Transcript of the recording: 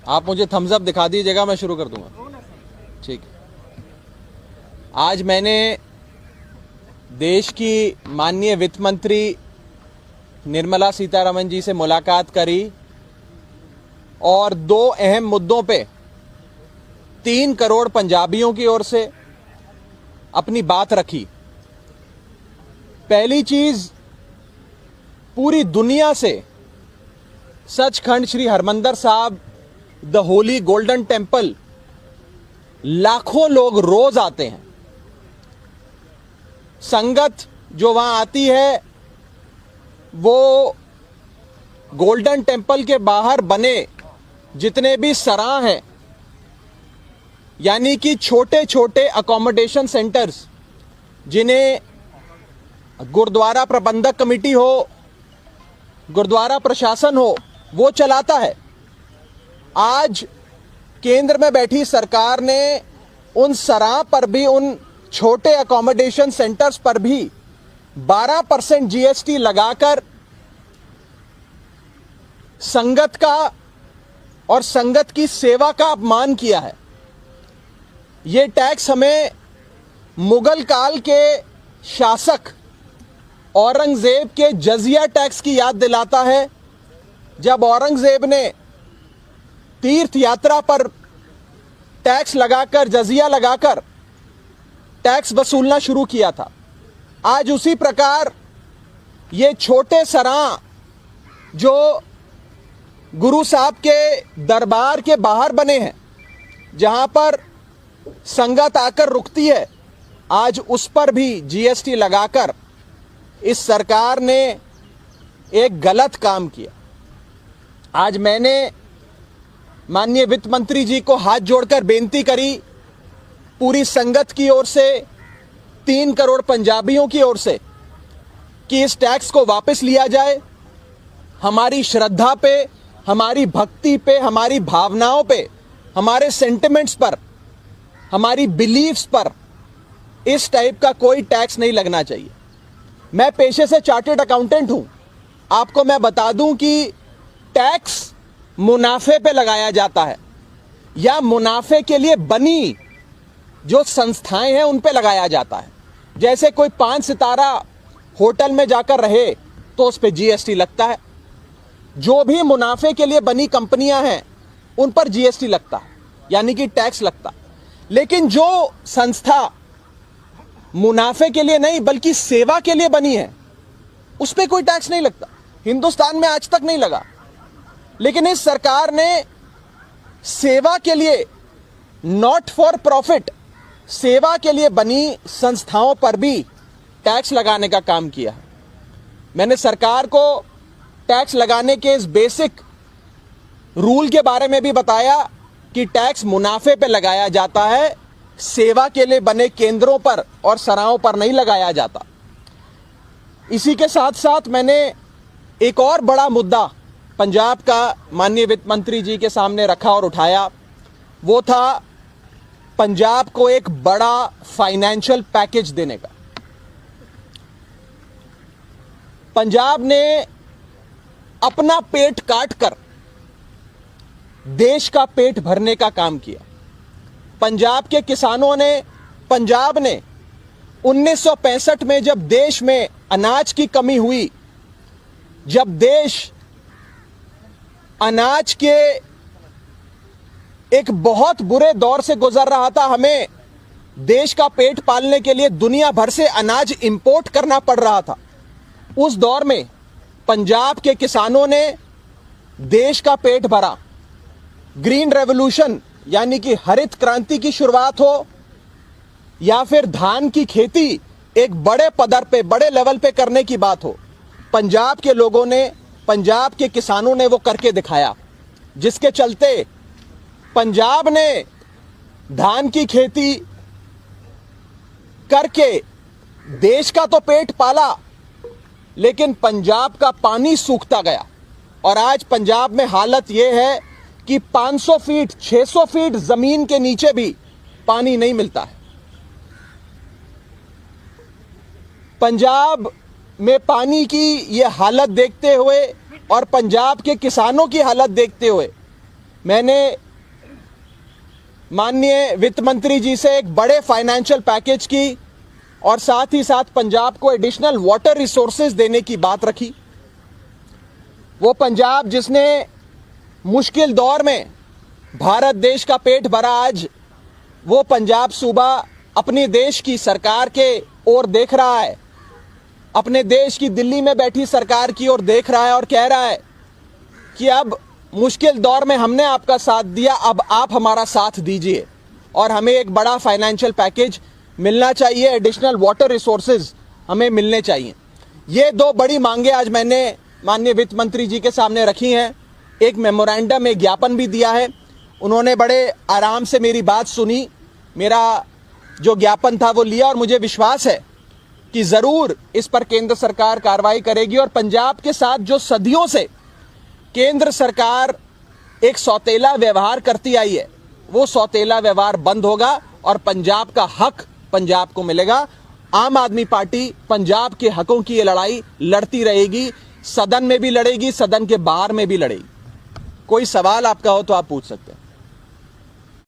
आप मुझे Thums up दिखा दीजिएगा, मैं शुरू कर दूंगा। ठीक। आज मैंने देश की माननीय वित्त मंत्री निर्मला सीतारमण जी से मुलाकात करी और दो अहम मुद्दों पे 3 करोड़ पंजाबियों की ओर से अपनी बात रखी। पहली चीज, पूरी दुनिया से सचखंड श्री हरमंदिर साहब द होली गोल्डन टेम्पल लाखों लोग रोज आते हैं। संगत जो वहां आती है वो गोल्डन टेम्पल के बाहर बने जितने भी सराह हैं, यानी कि छोटे छोटे अकोमोडेशन सेंटर्स, जिन्हें गुरुद्वारा प्रबंधक कमेटी हो, गुरुद्वारा प्रशासन हो, वो चलाता है। आज केंद्र में बैठी सरकार ने उन सराह पर भी, उन छोटे अकोमोडेशन सेंटर्स पर भी 12% जीएसटी लगाकर संगत का और संगत की सेवा का अपमान किया है। ये टैक्स हमें मुगल काल के शासक औरंगजेब के जजिया टैक्स की याद दिलाता है, जब औरंगजेब ने तीर्थ यात्रा पर टैक्स लगाकर, जजिया लगाकर टैक्स वसूलना शुरू किया था। आज उसी प्रकार ये छोटे सराह जो गुरु साहब के दरबार के बाहर बने हैं, जहां पर संगत आकर रुकती है, आज उस पर भी जीएसटी लगाकर इस सरकार ने एक गलत काम किया। आज मैंने माननीय वित्त मंत्री जी को हाथ जोड़कर बेनती करी, पूरी संगत की ओर से, 3 करोड़ पंजाबियों की ओर से, कि इस टैक्स को वापस लिया जाए। हमारी श्रद्धा पे, हमारी भक्ति पे, हमारी भावनाओं पे, हमारे सेंटिमेंट्स पर, हमारी बिलीफ्स पर इस टाइप का कोई टैक्स नहीं लगना चाहिए। मैं पेशे से चार्टेड अकाउंटेंट हूं। आपको मैं बता दूं कि टैक्स मुनाफे पे लगाया जाता है या मुनाफे के लिए बनी जो संस्थाएं हैं उन पे लगाया जाता है। जैसे कोई 5 सितारा होटल में जाकर रहे तो उस पे जीएसटी लगता है। जो भी मुनाफे के लिए बनी कंपनियां हैं उन पर जीएसटी लगता है, यानी कि टैक्स लगता है। लेकिन जो संस्था मुनाफे के लिए नहीं बल्कि सेवा के लिए बनी है उस पे कोई टैक्स नहीं लगता। हिंदुस्तान में आज तक नहीं लगा, लेकिन इस सरकार ने सेवा के लिए, नॉट फॉर प्रॉफिट, सेवा के लिए बनी संस्थाओं पर भी टैक्स लगाने का काम किया है। मैंने सरकार को टैक्स लगाने के इस बेसिक रूल के बारे में भी बताया कि टैक्स मुनाफे पे लगाया जाता है, सेवा के लिए बने केंद्रों पर और सराहों पर नहीं लगाया जाता। इसी के साथ साथ मैंने एक और बड़ा मुद्दा पंजाब का माननीय वित्त मंत्री जी के सामने रखा और उठाया। वो था पंजाब को एक बड़ा फाइनेंशियल पैकेज देने का। पंजाब ने अपना पेट काटकर देश का पेट भरने का काम किया। पंजाब के किसानों ने, पंजाब ने 1965 में जब देश में अनाज की कमी हुई, जब देश अनाज के एक बहुत बुरे दौर से गुजर रहा था, हमें देश का पेट पालने के लिए दुनिया भर से अनाज इंपोर्ट करना पड़ रहा था। उस दौर में पंजाब के किसानों ने देश का पेट भरा। ग्रीन रेवोल्यूशन यानी कि हरित क्रांति की शुरुआत हो या फिर धान की खेती एक बड़े पदर पे, बड़े लेवल पे करने की बात हो, पंजाब के लोगों ने, पंजाब के किसानों ने वो करके दिखाया, जिसके चलते पंजाब ने धान की खेती करके देश का तो पेट पाला, लेकिन पंजाब का पानी सूखता गया। और आज पंजाब में हालत यह है कि 500 फीट, 600 फीट जमीन के नीचे भी पानी नहीं मिलता है। पंजाब में पानी की ये हालत देखते हुए और पंजाब के किसानों की हालत देखते हुए मैंने माननीय वित्त मंत्री जी से एक बड़े फाइनेंशियल पैकेज की और साथ ही साथ पंजाब को एडिशनल वाटर रिसोर्सेज देने की बात रखी। वो पंजाब जिसने मुश्किल दौर में भारत देश का पेट भरा, आज वो पंजाब सूबा अपनी देश की सरकार के ओर देख रहा है, अपने देश की दिल्ली में बैठी सरकार की ओर देख रहा है और कह रहा है कि अब मुश्किल दौर में हमने आपका साथ दिया, अब आप हमारा साथ दीजिए और हमें एक बड़ा फाइनेंशियल पैकेज मिलना चाहिए, एडिशनल वाटर रिसोर्सेज हमें मिलने चाहिए। ये दो बड़ी मांगे आज मैंने माननीय वित्त मंत्री जी के सामने रखी हैं। एक मेमोरेंडम, एक ज्ञापन भी दिया है। उन्होंने बड़े आराम से मेरी बात सुनी, मेरा जो ज्ञापन था वो लिया और मुझे विश्वास है कि ज़रूर इस पर केंद्र सरकार कार्रवाई करेगी और पंजाब के साथ जो सदियों से केंद्र सरकार एक सौतेला व्यवहार करती आई है, वो सौतेला व्यवहार बंद होगा और पंजाब का हक पंजाब को मिलेगा। आम आदमी पार्टी पंजाब के हकों की ये लड़ाई लड़ती रहेगी, सदन में भी लड़ेगी, सदन के बाहर में भी लड़ेगी। कोई सवाल आपका हो तो आप पूछ सकते हैं।